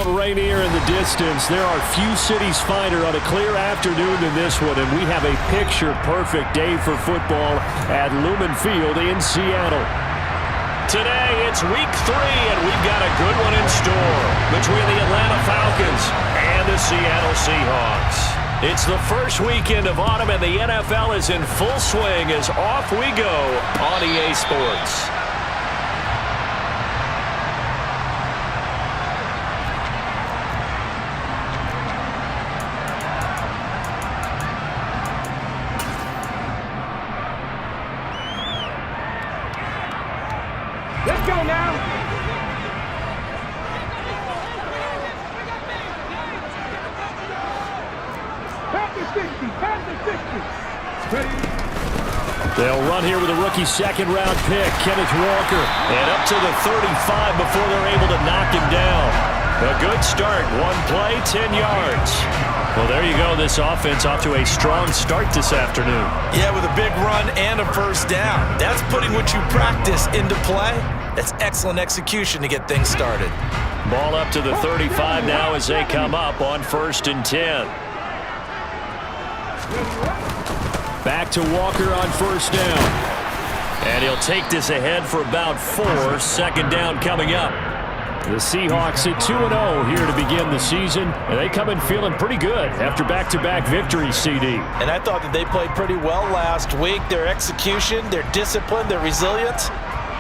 Well, Rainier in the distance, there are few cities finer on a clear afternoon than this one, and we have a picture-perfect day for football at Lumen Field in Seattle. Today, it's week 3, and we've got a good one in store between the Atlanta Falcons and the Seattle Seahawks. It's the first weekend of autumn, and the NFL is in full swing as off we go on EA Sports. Let's go now. Pass the 60. Pass the 60. Ready. They'll run here with a rookie second-round pick, Kenneth Walker. And up to the 35 before they're able to knock him down. A good start. One play, 10 yards. Well, there you go. This offense off to a strong start this afternoon. Yeah, with a big run and a first down. That's putting what you practice into play. That's excellent execution to get things started. Ball up to the 35 now as they come up on 1st and 10. Back to Walker on 1st down. And he'll take this ahead for about 4. 2nd down coming up. The Seahawks at 2-0 here to begin the season, and they come in feeling pretty good after back-to-back victories, CD. And I thought that they played pretty well last week. Their execution, their discipline, their resilience,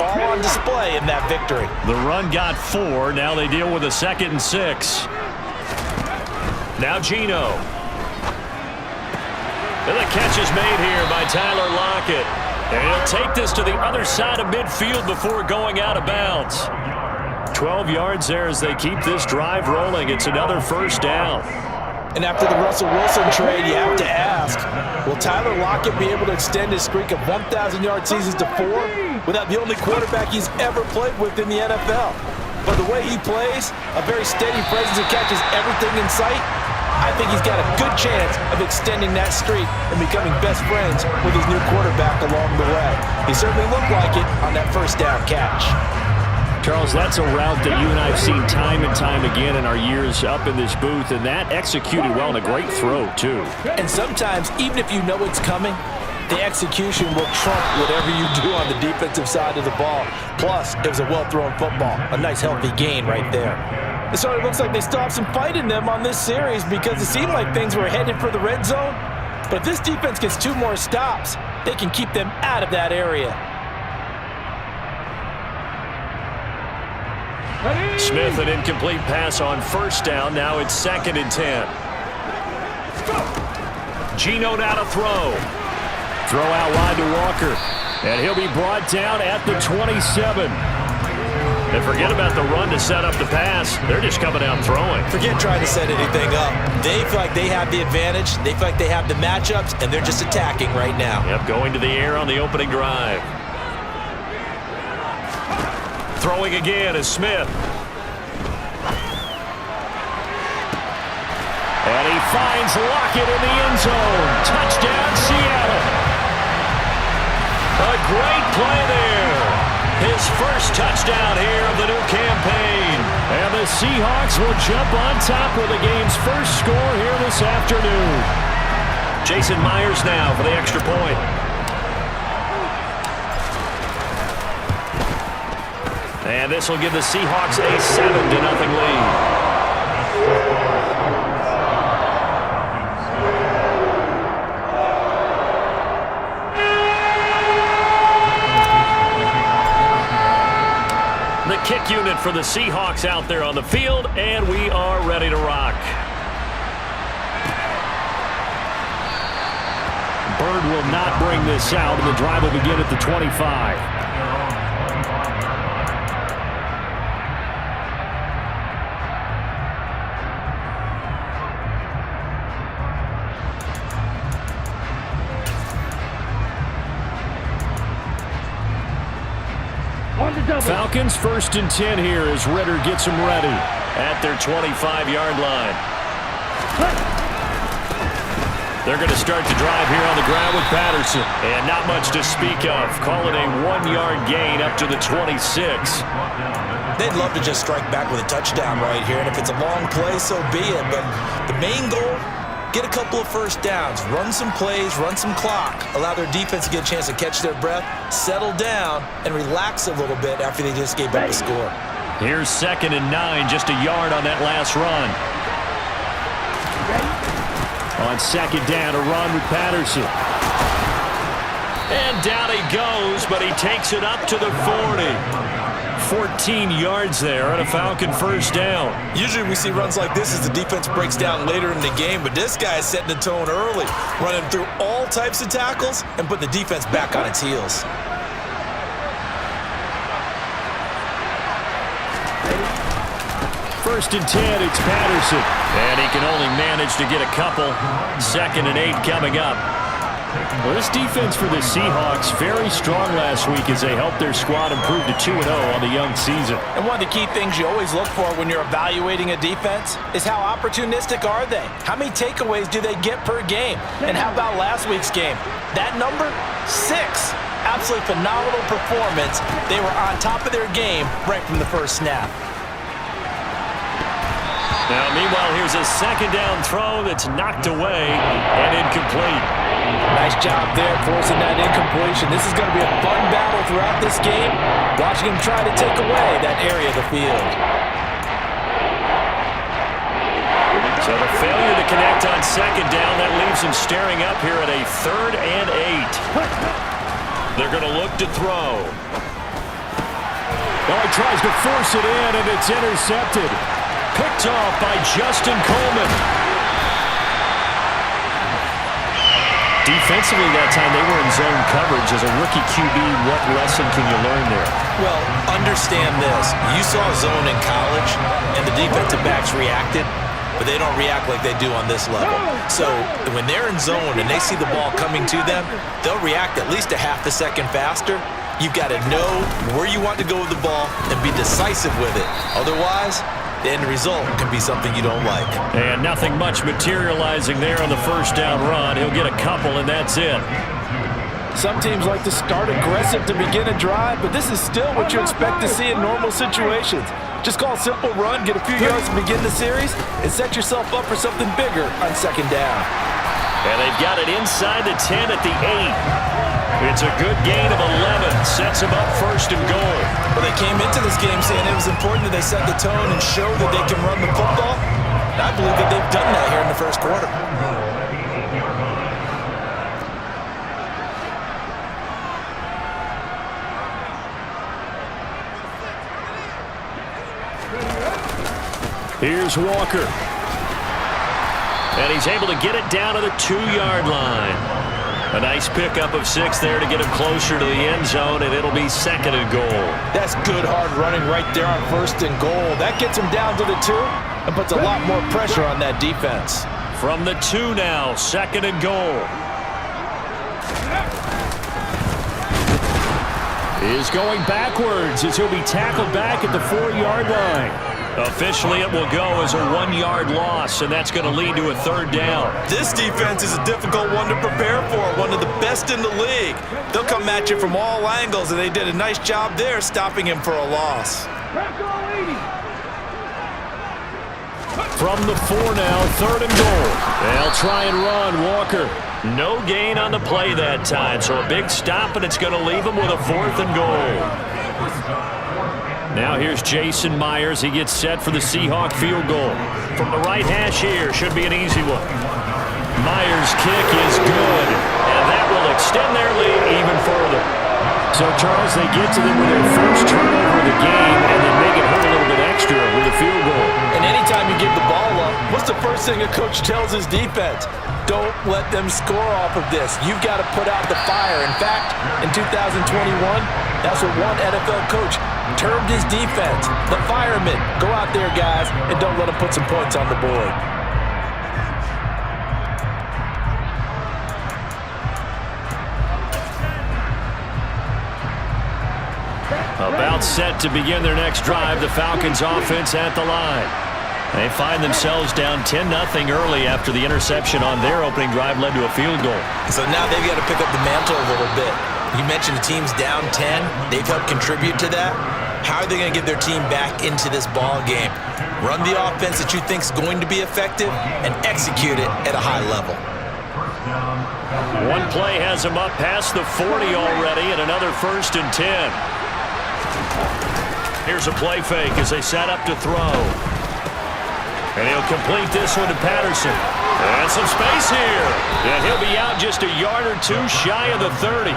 all on display in that victory. The run got 4. Now they deal with a 2nd and 6. Now Geno. And the catch is made here by Tyler Lockett. And he'll take this to the other side of midfield before going out of bounds. 12 yards there as they keep this drive rolling. It's another 1st down. And after the Russell Wilson trade, you have to ask, will Tyler Lockett be able to extend his streak of 1,000-yard seasons to 4 without the only quarterback he's ever played with in the NFL? But the way he plays, a very steady presence that catches everything in sight, I think he's got a good chance of extending that streak and becoming best friends with his new quarterback along the way. He certainly looked like it on that 1st down catch. Charles, that's a route that you and I have seen time and time again in our years up in this booth, and that executed well and a great throw, too. And sometimes, even if you know it's coming, the execution will trump whatever you do on the defensive side of the ball. Plus, it was a well-thrown football, a nice healthy gain right there. It sort of looks like they still have some fight in them on this series because it seemed like things were headed for the red zone. But if this defense gets 2 more stops, they can keep them out of that area. Smith, an incomplete pass on 1st down. Now it's 2nd and 10. Geno now to throw. Throw out wide to Walker. And he'll be brought down at the 27. And forget about the run to set up the pass. They're just coming out throwing. Forget trying to set anything up. They feel like they have the advantage. They feel like they have the matchups, and they're just attacking right now. Yep, going to the air on the opening drive. Throwing again is Smith. And he finds Lockett in the end zone. Touchdown, Seattle. A great play there. His first touchdown here of the new campaign. And the Seahawks will jump on top with the game's first score here this afternoon. Jason Myers now for the extra point. And this will give the Seahawks a 7-0 lead. The kick unit for the Seahawks out there on the field, and we are ready to rock. Bird will not bring this out, and the drive will begin at the 25. Falcons 1st and 10 here as Ritter gets them ready at their 25-yard line. They're going to start the drive here on the ground with Patterson. And not much to speak of. Call it a 1-yard gain up to the 26. They'd love to just strike back with a touchdown right here, and if it's a long play, so be it. But the main goal, get a couple of first downs, run some plays, run some clock, allow their defense to get a chance to catch their breath, settle down, and relax a little bit after they just gave up a score. Here's 2nd and 9, just a yard on that last run. On 2nd down, a run with Patterson. And down he goes, but he takes it up to the 40. 14 yards there on a Falcon first down. Usually we see runs like this as the defense breaks down later in the game, but this guy is setting the tone early, running through all types of tackles and put the defense back on its heels. First and 10, it's Patterson. And he can only manage to get a couple. 2nd and 8 coming up. Well, this defense for the Seahawks very strong last week as they helped their squad improve to 2-0 on the young season. And one of the key things you always look for when you're evaluating a defense is how opportunistic are they? How many takeaways do they get per game? And how about last week's game? That number? 6. Absolutely phenomenal performance. They were on top of their game right from the first snap. Now, meanwhile, here's a 2nd down throw that's knocked away and incomplete. Nice job there forcing that incompletion. This is going to be a fun battle throughout this game. Watching him try to take away that area of the field. So the failure to connect on 2nd down, that leaves him staring up here at a 3rd and 8. They're going to look to throw. Oh, he tries to force it in, and it's intercepted. Picked off by Justin Coleman. Defensively that time, they were in zone coverage. As a rookie QB, what lesson can you learn there? Well, understand this. You saw zone in college, and the defensive backs reacted, but they don't react like they do on this level. So when they're in zone and they see the ball coming to them, they'll react at least a half a second faster. You've got to know where you want to go with the ball and be decisive with it. Otherwise, the end result can be something you don't like. And nothing much materializing there on the first down run. He'll get a couple, and that's it. Some teams like to start aggressive to begin a drive, but this is still what you expect to see in normal situations. Just call a simple run, get a few yards to begin the series, and set yourself up for something bigger on 2nd down. And they've got it inside the 10 at the 8. It's a good gain of 11. Sets them up 1st and goal. Well, they came into this game saying it was important that they set the tone and show that they can run the football. And I believe that they've done that here in the first quarter. Here's Walker. And he's able to get it down to the 2-yard line. A nice pickup of 6 there to get him closer to the end zone, and it'll be 2nd and goal. That's good hard running right there on 1st and goal. That gets him down to the 2 and puts a lot more pressure on that defense. From the 2 now, 2nd and goal. Is going backwards as he'll be tackled back at the 4-yard line. Officially, it will go as a 1-yard loss, and that's going to lead to a 3rd down. This defense is a difficult one to prepare for, one of the best in the league. They'll come at you from all angles, and they did a nice job there stopping him for a loss. From the 4 now, 3rd and goal. They'll try and run Walker. No gain on the play that time, so a big stop, and it's going to leave him with a 4th and goal. Now here's Jason Myers. He gets set for the Seahawk field goal. From the right hash here, should be an easy one. Myers' kick is good, and that will extend their lead even further. So, Charles, they get to them with their first turnover of the game, and then make it hurt a little bit extra with a field goal. And anytime you give the ball up, what's the first thing a coach tells his defense? Don't let them score off of this. You've got to put out the fire. In fact, in 2021, that's what one NFL coach termed his defense. The firemen. Go out there, guys, and don't let them put some points on the board. About set to begin their next drive, the Falcons offense at the line. They find themselves down 10-0 early after the interception on their opening drive led to a field goal. So now they've got to pick up the mantle a little bit. You mentioned the team's down 10. They've helped contribute to that. How are they going to get their team back into this ball game? Run the offense that you think is going to be effective and execute it at a high level. One play has him up past the 40 already, and another 1st and 10. Here's a play fake as they set up to throw. And he'll complete this one to Patterson. And some space here. And he'll be out just a yard or two shy of the 30.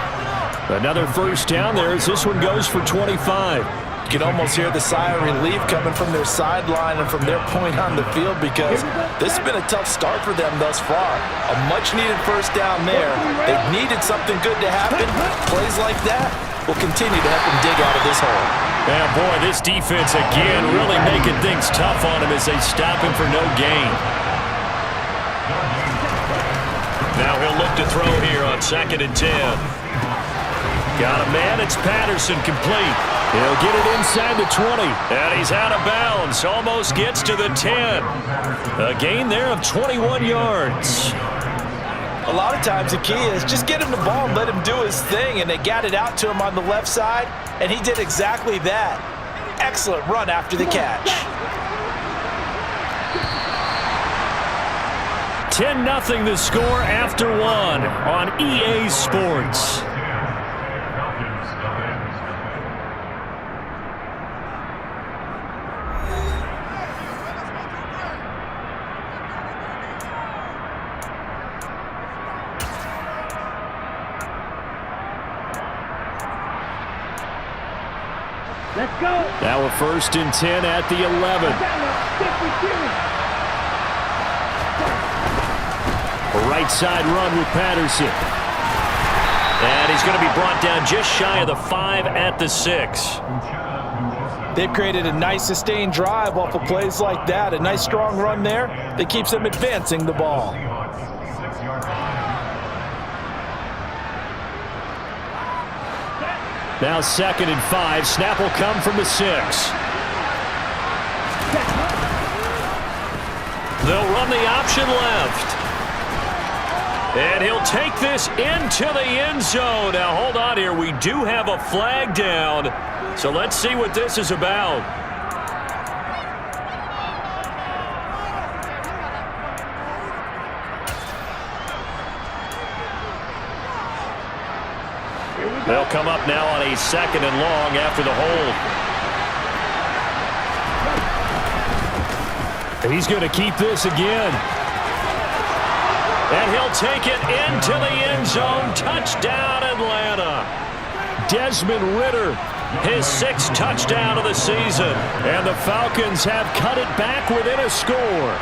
Another 1st down there as this one goes for 25. You can almost hear the sigh of relief coming from their sideline and from their point on the field because this has been a tough start for them thus far. A much-needed 1st down there. They've needed something good to happen. Plays like that will continue to help them dig out of this hole. Yeah, boy, this defense again really making things tough on him as they stop him for no gain. Now he'll look to throw here on 2nd and 10. Got a man, it's Patterson, complete. He'll get it inside the 20. And he's out of bounds, almost gets to the 10. A gain there of 21 yards. A lot of times the key is just get him the ball and let him do his thing, and they got it out to him on the left side, and he did exactly that. Excellent run after the catch. 10-0 the score after one on EA Sports. Let's go. Now a 1st and 10 at the 11. A right side run with Patterson. And he's going to be brought down just shy of the 5 at the 6. They've created a nice sustained drive off of plays like that. A nice strong run there that keeps them advancing the ball. Now 2nd and 5. Snap will come from the 6. They'll run the option left. And he'll take this into the end zone. Now hold on here. We do have a flag down. So let's see what this is about. They'll come up now on a 2nd and long after the hold. And he's going to keep this again. And he'll take it into the end zone. Touchdown, Atlanta. Desmond Ridder, his 6th touchdown of the season. And the Falcons have cut it back within a score.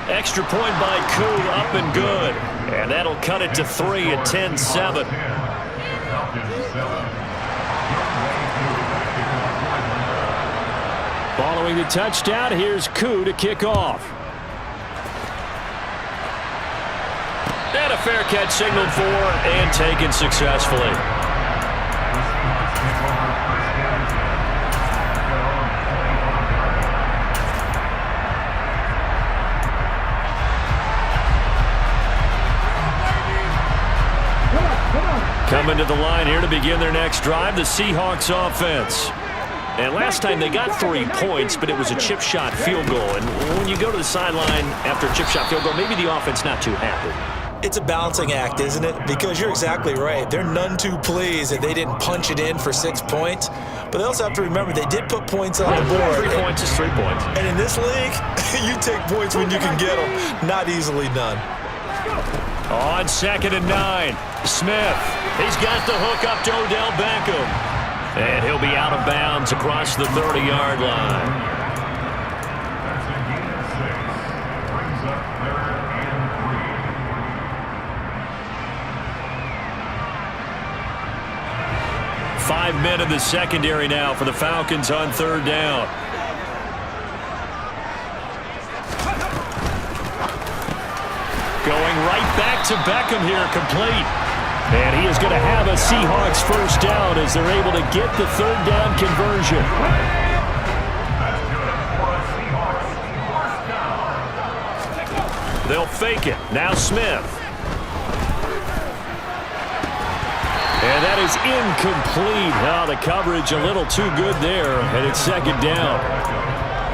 Extra point by Koo, up and good. And that'll cut it to 3 at 10-7. Following the touchdown, here's Koo to kick off. And a fair catch signaled for and taken successfully. Coming to the line here to begin their next drive, the Seahawks offense. And last time they got 3 points, but it was a chip shot field goal. And when you go to the sideline after a chip shot field goal, maybe the offense not too happy. It's a balancing act, isn't it? Because you're exactly right. They're none too pleased that they didn't punch it in for 6 points. But they also have to remember they did put points on the board. 3 points is 3 points. And in this league, you take points when you can get them. Not easily done. On 2nd and 9, Smith. He's got the hook up to Odell Beckham. And he'll be out of bounds across the 30-yard line. Five men in the secondary now for the Falcons on 3rd down. Going right back to Beckham here, complete. And he is going to have a Seahawks 1st down as they're able to get the 3rd down conversion. They'll fake it. Now Smith. And that is incomplete. Oh, the coverage a little too good there, and it's second down.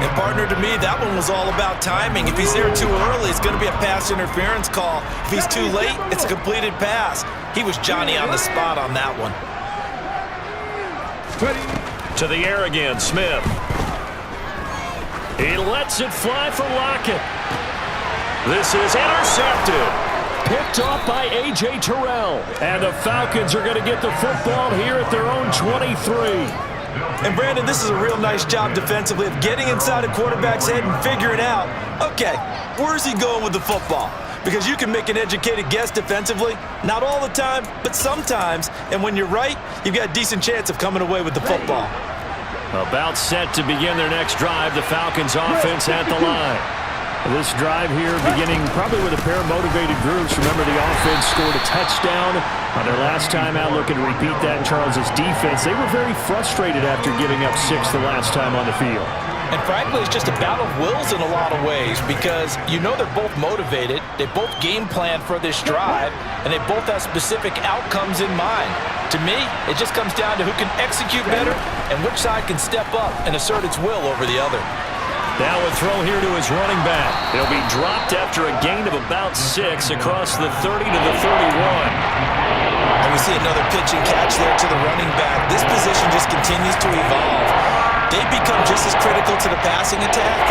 And partner, to me, that one was all about timing. If he's there too early, it's going to be a pass interference call. If he's too late, it's a completed pass. He was Johnny on the spot on that one. To the air again, Smith. He lets it fly for Lockett. This is intercepted. Picked off by A.J. Terrell. And the Falcons are going to get the football here at their own 23. And Brandon, this is a real nice job defensively of getting inside a quarterback's head and figuring out, okay, where's he going with the football? Because you can make an educated guess defensively, not all the time, but sometimes. And when you're right, you've got a decent chance of coming away with the football. About set to begin their next drive, the Falcons offense at the line. This drive here beginning probably with a pair of motivated groups. Remember, the offense scored a touchdown on their last time out. Looking to repeat that in Charles's defense. They were very frustrated after giving up 6 the last time on the field. And frankly, it's just a battle of wills in a lot of ways because you know they're both motivated. They both game plan for this drive, and they both have specific outcomes in mind. To me, it just comes down to who can execute better and which side can step up and assert its will over the other. Now a throw here to his running back. He'll be dropped after a gain of about 6 across the 30 to the 31. And we see another pitch and catch there to the running back. This position just continues to evolve. They become just as critical to the passing attack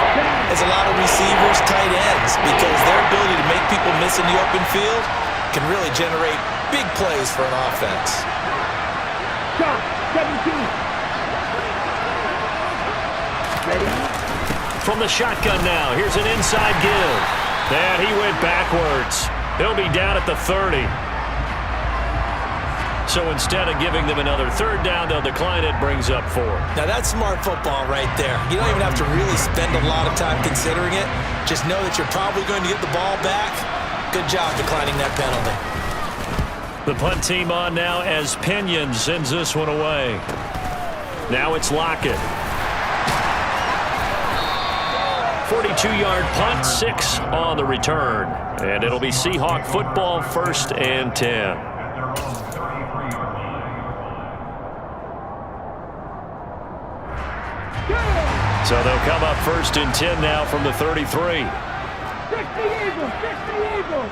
as a lot of receivers, tight ends, because their ability to make people miss in the open field can really generate big plays for an offense. Shot, 17. Ready? From the shotgun now, here's an inside give. And he went backwards. He'll be down at the 30. So instead of giving them another third down, they'll decline it, brings up 4. Now that's smart football right there. You don't even have to really spend a lot of time considering it. Just know that you're probably going to get the ball back. Good job declining that penalty. The punt team on now as Pinion sends this one away. Now it's Lockett. 42-yard punt, 6 on the return. And it'll be Seahawk football, 1st and 10. So they'll come up 1st and 10 now from the 33. 60 Eagles, 60 Eagles.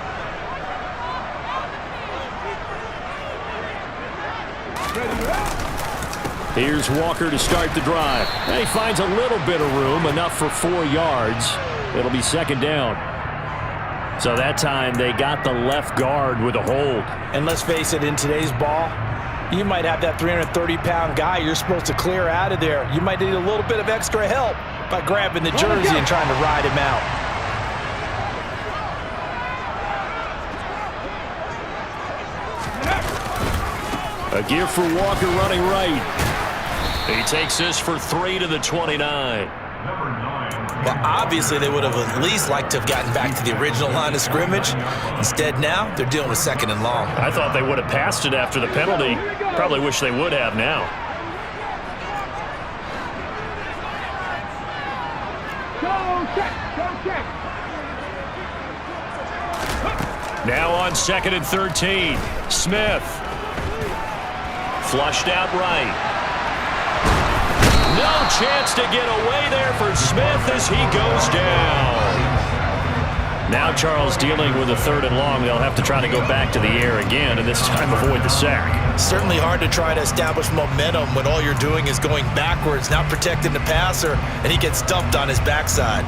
Here's Walker to start the drive. And he finds a little bit of room, enough for 4 yards. It'll be 2nd down. So that time they got the left guard with a hold. And let's face it, in today's ball, you might have that 330-pound guy you're supposed to clear out of there. You might need a little bit of extra help by grabbing the jersey and trying to ride him out. A give for Walker running right. He takes this for 3 to the 29. Well, obviously they would have at least liked to have gotten back to the original line of scrimmage. Instead now, they're dealing with 2nd and long. I thought they would have passed it after the penalty. Probably wish they would have now. Now on 2nd and 13. Smith. Flushed out right. No chance to get away there for Smith as he goes down. Now Charles dealing with a 3rd and long. They'll have to try to go back to the air again and this time avoid the sack. Certainly hard to try to establish momentum when all you're doing is going backwards, not protecting the passer, and he gets dumped on his backside.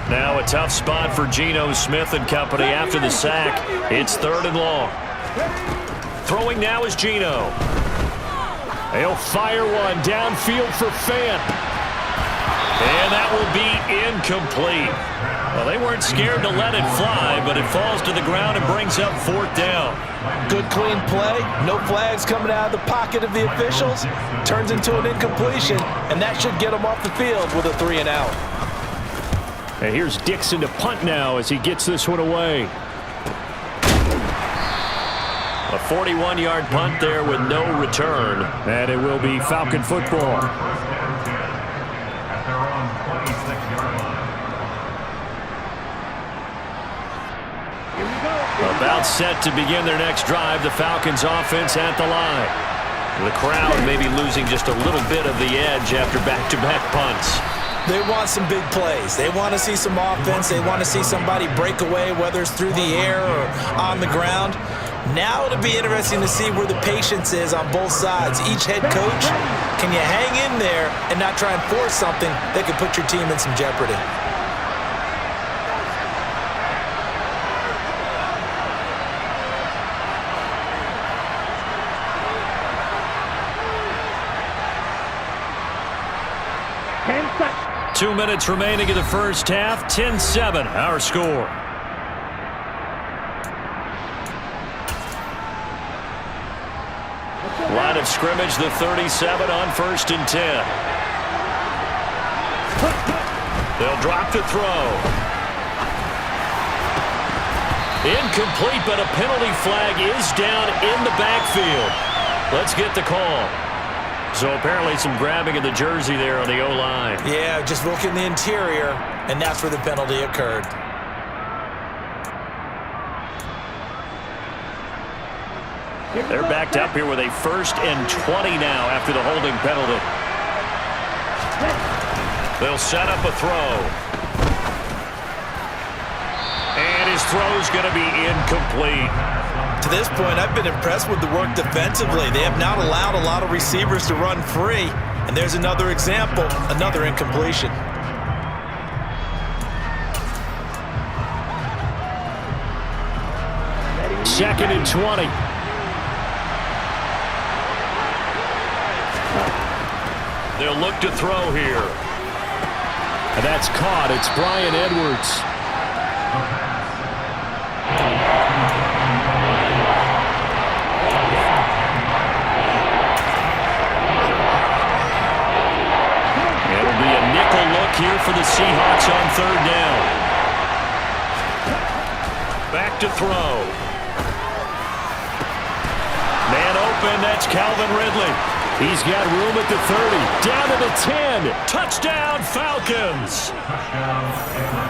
Now a tough spot for Geno Smith and company after the sack. It's 3rd and long. Throwing now is Geno. He'll fire one downfield for Fant. And that will be incomplete. Well, they weren't scared to let it fly, but it falls to the ground and brings up 4th down. Good clean play. No flags coming out of the pocket of the officials. Turns into an incompletion, and that should get them off the field with a 3 and out. And here's Dixon to punt now as he gets this one away. A 41-yard punt there with no return. And it will be Falcon football. Now it's set to begin their next drive. The Falcons offense at the line. The crowd maybe losing just a little bit of the edge after back-to-back punts. They want some big plays. They want to see some offense. They want to see somebody break away, whether it's through the air or on the ground. Now it'll be interesting to see where the patience is on both sides. Each head coach, can you hang in there and not try and force something that could put your team in some jeopardy? Ten 2 minutes remaining in the first half. 10-7, our score. Line of scrimmage, the 37 on 1st and 10. They'll drop the throw. Incomplete, but a penalty flag is down in the backfield. Let's get the call. So apparently some grabbing of the jersey there on the O-line. Yeah, just look in the interior, and that's where the penalty occurred. They're backed up here with a 1st and 20 now after the holding penalty. They'll set up a throw. And his throw's going to be incomplete. To this point, I've been impressed with the work defensively. They have not allowed a lot of receivers to run free. And there's another example, another incompletion. Second and 20. They'll look to throw here. And that's caught. It's Bryan Edwards. It'll be a nickel look here for the Seahawks on 3rd down. Back to throw. Man open, that's Calvin Ridley. He's got room at the 30, down to the 10. Touchdown, Falcons.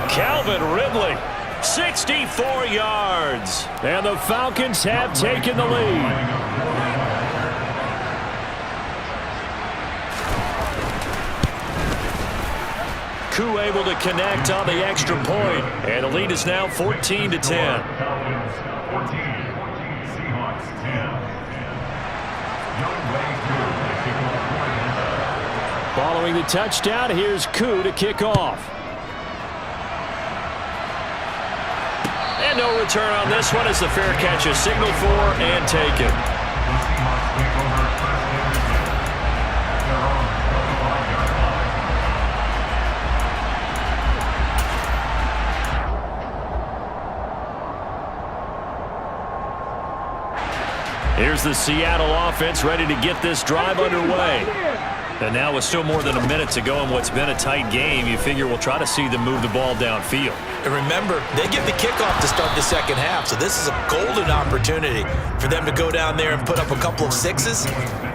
Calvin Ridley, 64 yards. And the Falcons have taken the lead. Koo able to connect on the extra point. And the lead is now 14-10. Following the touchdown, here's Koo to kick off. And no return on this one as the fair catch is signaled for and taken. Here's the Seattle offense ready to get this drive underway. And now with still more than a minute to go in what's been a tight game, you figure we'll try to see them move the ball downfield. And remember, they get the kickoff to start the second half, so this is a golden opportunity for them to go down there and put up a couple of sixes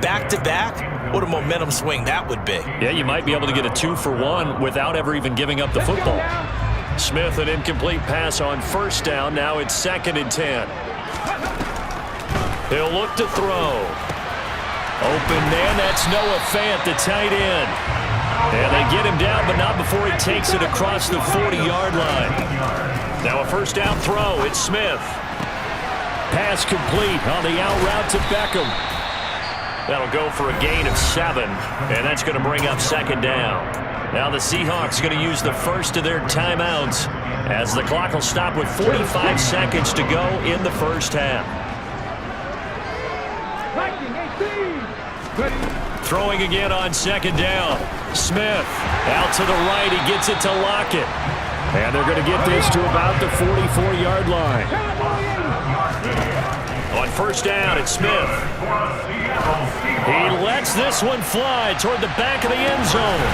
back-to-back. What a momentum swing that would be. Yeah, you might be able to get a 2-for-1 without ever even giving up the football. Smith, an incomplete pass on 1st down. Now it's 2nd and 10. He'll look to throw. Open man, that's Noah Fant, the tight end. And they get him down, but not before he takes it across the 40-yard line. Now a 1st down throw, it's Smith. Pass complete on the out route to Beckham. That'll go for a gain of 7, and that's going to bring up 2nd down. Now the Seahawks going to use the first of their timeouts as the clock will stop with 45 seconds to go in the first half. Throwing again on 2nd down. Smith out to the right. He gets it to Lockett. And they're going to get this to about the 44-yard line. On 1st down, it's Smith. He lets this one fly toward the back of the end zone.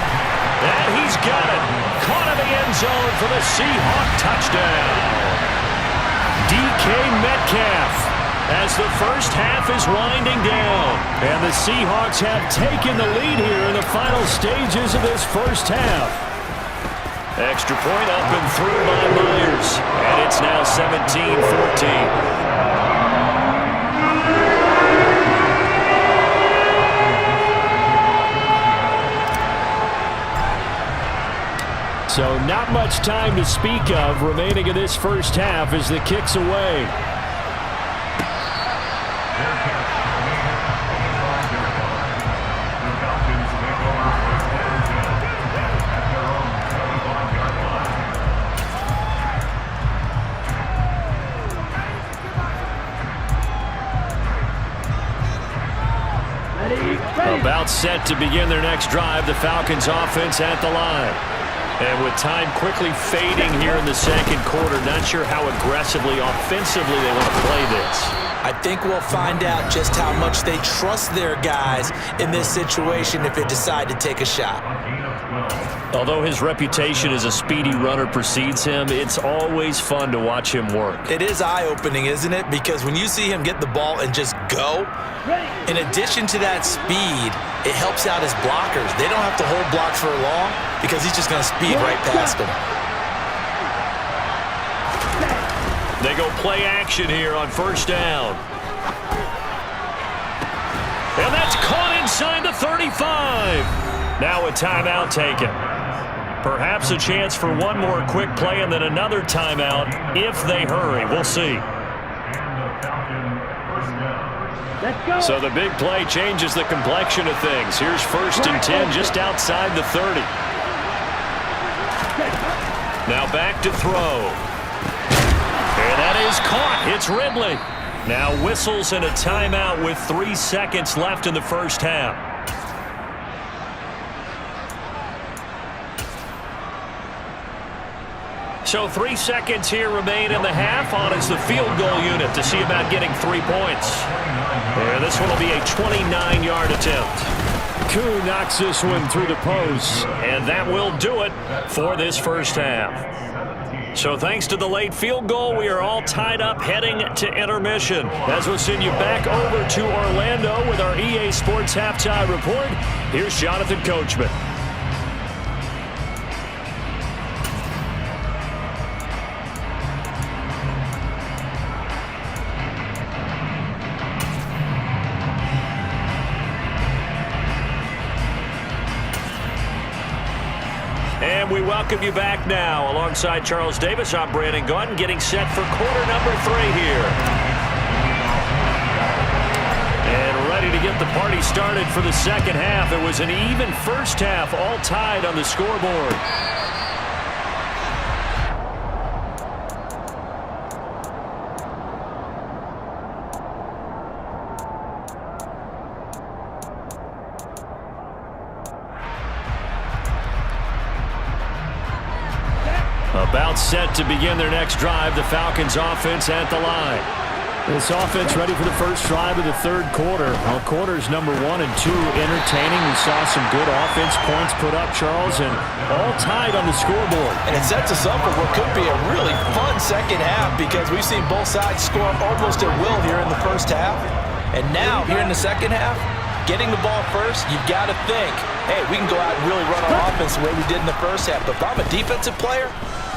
And he's got it. Caught in the end zone for the Seahawk touchdown. DK Metcalf. As the first half is winding down. And the Seahawks have taken the lead here in the final stages of this first half. Extra point up and through by Myers. And it's now 17-14. So not much time to speak of remaining in this first half as the kick's away. About set to begin their next drive, the Falcons offense at the line. And with time quickly fading here in the second quarter, not sure how aggressively, offensively they want to play this. I think we'll find out just how much they trust their guys in this situation if they decide to take a shot. Although his reputation as a speedy runner precedes him, it's always fun to watch him work. It is eye-opening, isn't it? Because when you see him get the ball and just go, in addition to that speed, it helps out his blockers. They don't have to hold blocks for long because he's just going to speed right past them. They go play action here on first down. And that's caught inside the 35. Now a timeout taken. Perhaps a chance for one more quick play and then another timeout if they hurry. We'll see. So the big play changes the complexion of things. Here's 1st and 10 just outside the 30. Now back to throw. And that is caught. It's Ridley. Now whistles and a timeout with 3 seconds left in the first half. So 3 seconds here remain in the half. On is the field goal unit to see about getting 3 points. And this one will be a 29-yard attempt. Koo knocks this one through the post. And that will do it for this first half. So thanks to the late field goal, we are all tied up heading to intermission. As we'll send you back over to Orlando with our EA Sports Halftime Report, here's Jonathan Coachman. And we welcome you back now. Alongside Charles Davis, I'm Brandon Gaudin, getting set for quarter number 3 here. And ready to get the party started for the second half. It was an even first half, all tied on the scoreboard. About set to begin their next drive, the Falcons offense at the line. This offense ready for the first drive of the third quarter. Well, quarters number 1 and 2 entertaining. We saw some good offense points put up, Charles, and all tied on the scoreboard. And it sets us up for what could be a really fun second half because we've seen both sides score almost at will here in the first half. And now, here in the second half, getting the ball first, you've got to think, hey, we can go out and really run our offense the way we did in the first half. But if I'm a defensive player,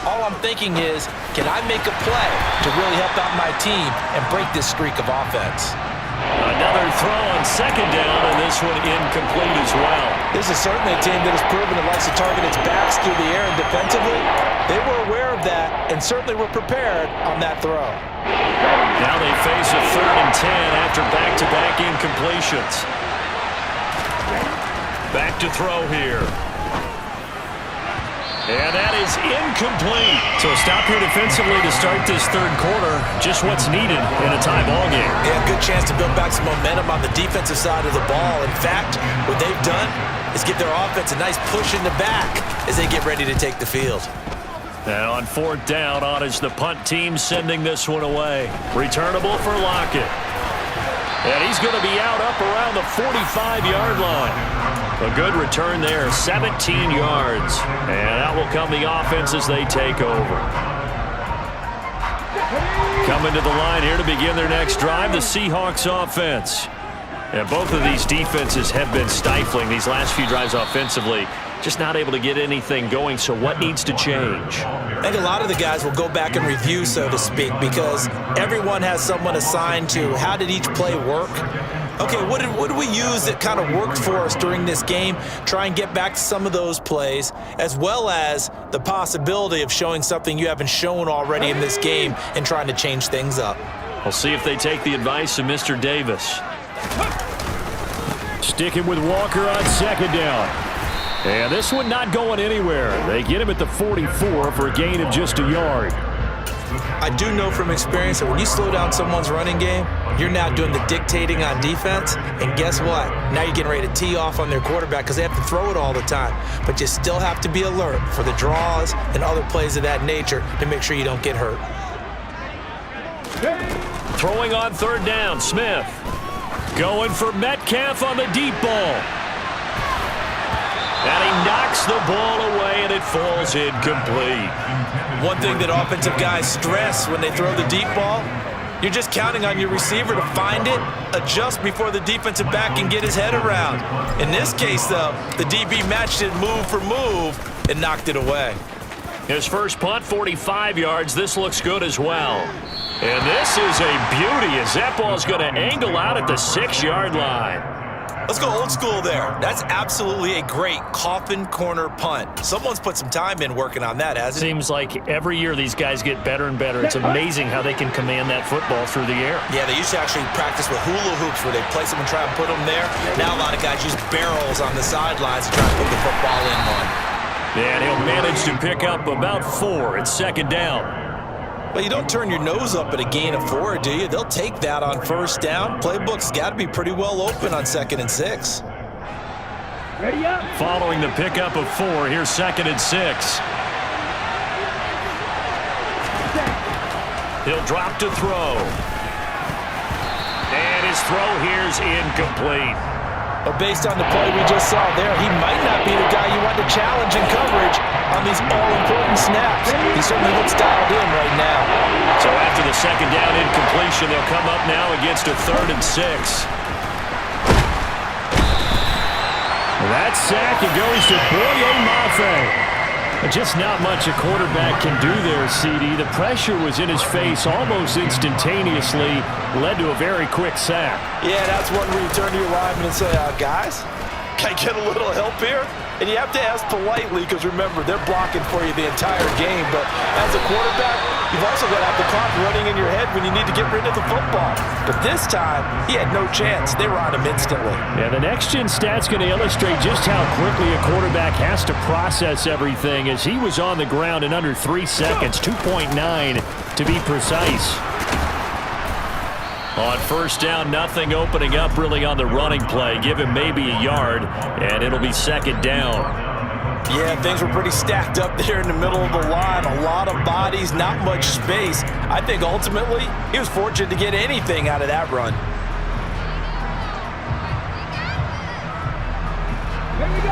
all I'm thinking is, can I make a play to really help out my team and break this streak of offense? Another throw on second down, and this one incomplete as well. This is certainly a team that has proven it likes to target its backs through the air and defensively. They were aware of that and certainly were prepared on that throw. Now they face a 3rd and 10 after back-to-back incompletions. Back to throw here. And that is incomplete. So a stop here defensively to start this third quarter. Just what's needed in a tie ball game. Yeah, good chance to build back some momentum on the defensive side of the ball. In fact, what they've done is give their offense a nice push in the back as they get ready to take the field. And on 4th down, on is the punt team sending this one away. Returnable for Lockett. And he's going to be out up around the 45-yard line. A good return there, 17 yards. And out will come the offense as they take over. Coming to the line here to begin their next drive, the Seahawks offense. And both of these defenses have been stifling these last few drives offensively. Just not able to get anything going, so what needs to change? I think a lot of the guys will go back and review, so to speak, because everyone has someone assigned to how did each play work. Okay, what did we use that kind of worked for us during this game? Try and get back to some of those plays, as well as the possibility of showing something you haven't shown already in this game and trying to change things up. We'll see if they take the advice of Mr. Davis. Sticking with Walker on second down. And this one not going anywhere. They get him at the 44 for a gain of just a yard. I do know from experience that when you slow down someone's running game, you're now doing the dictating on defense, and guess what? Now you're getting ready to tee off on their quarterback because they have to throw it all the time. But you still have to be alert for the draws and other plays of that nature to make sure you don't get hurt. Throwing on third down, Smith. Going for Metcalf on the deep ball. And he knocks the ball away, and it falls incomplete. One thing that offensive guys stress when they throw the deep ball, you're just counting on your receiver to find it, adjust before the defensive back can get his head around. In this case, though, the DB matched it move for move and knocked it away. His first punt, 45 yards. This looks good as well. And this is a beauty as that ball's going to angle out at the 6-yard line. Let's go old school there. That's absolutely a great coffin corner punt. Someone's put some time in working on that, hasn't it? Seems like every year these guys get better and better. It's amazing how they can command that football through the air. Yeah, they used to actually practice with hula hoops where they place them and try and put them there. Now a lot of guys use barrels on the sidelines to try and put the football in one. And he'll manage to pick up about 4 at second down. But you don't turn your nose up at a gain of 4, do you? They'll take that on first down. Playbook's got to be pretty well open on 2nd and 6. Ready up. Following the pickup of 4, here's 2nd and 6. He'll drop to throw. And his throw here's incomplete. But based on the play we just saw there, he might not be the guy you want to challenge in coverage on these all-important snaps. He certainly looks dialed in right now. So after the second down incompletion, they'll come up now against a 3rd and 6. That sack, it goes to Boye Mafe. Just not much a quarterback can do there, CD. The pressure was in his face almost instantaneously, led to a very quick sack. Yeah, that's one where you turn to your lineman and say, guys, can I get a little help here? And you have to ask politely because, remember, they're blocking for you the entire game. But as a quarterback, you've also got to have the clock running in your head when you need to get rid of the football. But this time, he had no chance. They were on him instantly. Yeah, the next-gen stat's going to illustrate just how quickly a quarterback has to process everything as he was on the ground in under 3 seconds, 2.9 to be precise. On first down, nothing opening up really on the running play. Give him maybe a yard, and it'll be second down. Yeah, things were pretty stacked up there in the middle of the line. A lot of bodies, not much space. I think ultimately he was fortunate to get anything out of that run.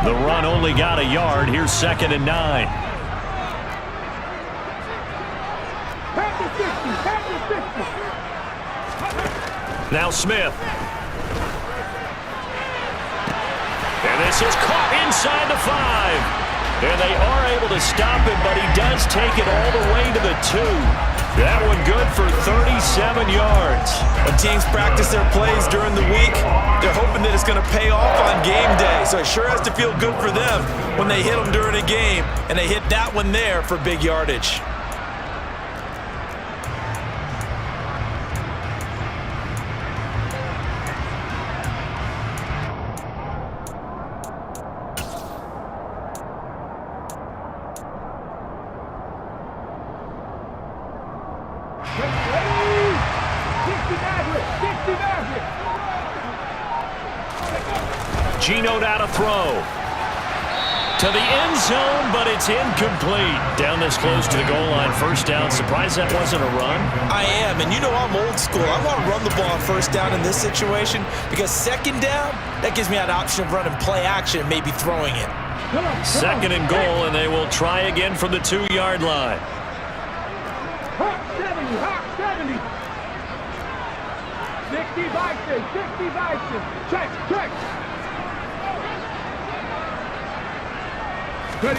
The run only got a yard. Here's 2nd and 9. Pass the 60. Pass the 60. Now Smith. And this is caught inside the 5. And they are able to stop him, but he does take it all the way to the 2. That one good for 37 yards. When teams practice their plays during the week, they're hoping that it's going to pay off on game day. So it sure has to feel good for them when they hit them during a game, and they hit that one there for big yardage. Gino out to throw. To the end zone, but it's incomplete. Down this close to the goal line, first down. Surprised that wasn't a run? I am, and you know I'm old school. I want to run the ball on first down in this situation because second down, that gives me that option of running play action and maybe throwing it. 2nd and goal, and they will try again from the 2-yard line. Hot 70. Hot 70. 65. Check. Ready.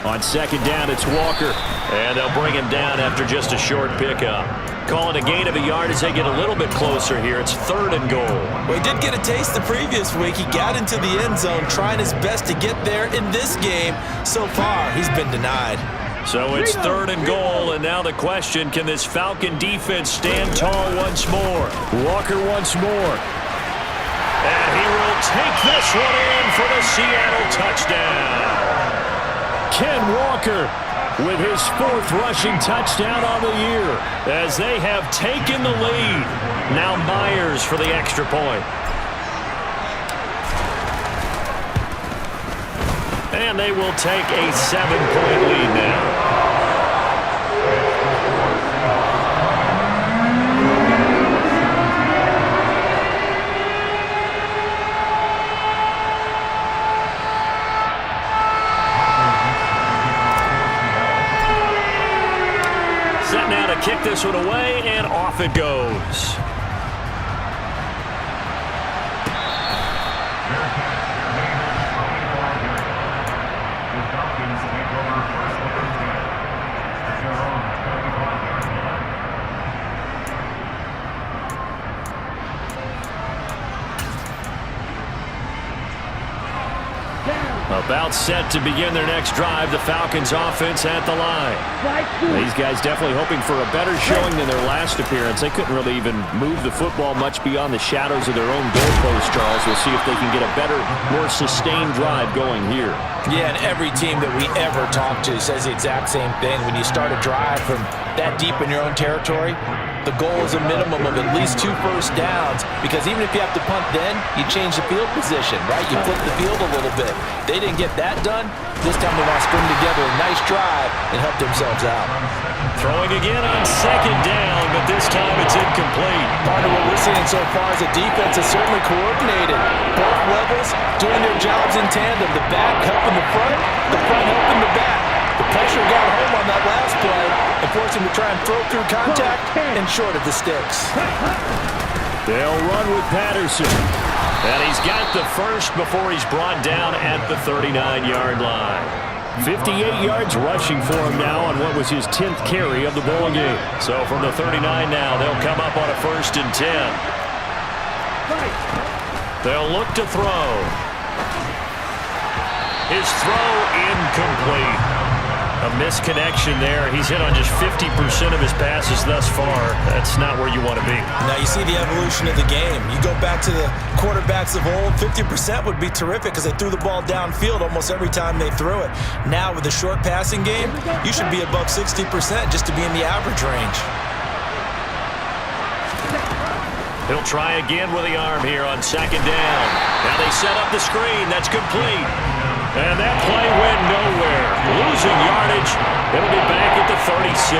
On second down, it's Walker. And they'll bring him down after just a short pickup. Calling a gain of a yard as they get a little bit closer here. It's 3rd and goal. Well, he did get a taste the previous week. He got into the end zone trying his best to get there in this game. So far, he's been denied. So it's 3rd and goal, and now the question, can this Falcon defense stand tall once more? Walker once more. And he will take this one in for the Seattle touchdown. Ken Walker with his 4th rushing touchdown on the year as they have taken the lead. Now Myers for the extra point. And they will take a 7-point lead now. Set now to kick this one away, and off it goes. About set to begin their next drive, the Falcons offense at the line. These guys definitely hoping for a better showing than their last appearance. They couldn't really even move the football much beyond the shadows of their own goalpost, Charles. We'll see if they can get a better, more sustained drive going here. Yeah, and every team that we ever talk to says the exact same thing. When you start a drive from that deep in your own territory, the goal is a minimum of at least 2 first downs, because even if you have to punt then, you change the field position, right? You flip the field a little bit. They didn't get that done. This time they want to string together a nice drive and help themselves out. Throwing again on second down, but this time it's incomplete. Part of what we're seeing so far is the defense is certainly coordinated. Both levels doing their jobs in tandem. The back helping the front helping the back. The pressure got home on that last play and forced him to try and throw through contact and short of the sticks. They'll run with Patterson. And he's got the first before he's brought down at the 39-yard line. 58 yards rushing for him now on what was his 10th carry of the ball game. So from the 39 now, they'll come up on a 1st and 10. They'll look to throw. His throw incomplete. A misconnection there. He's hit on just 50% of his passes thus far. That's not where you want to be. Now you see the evolution of the game. You go back to the quarterbacks of old, 50% would be terrific because they threw the ball downfield almost every time they threw it. Now with the short passing game, you should be above 60% just to be in the average range. He'll try again with the arm here on second down. Now they set up the screen. That's complete. And that play went nowhere. Losing yardage. It'll be back at the 36.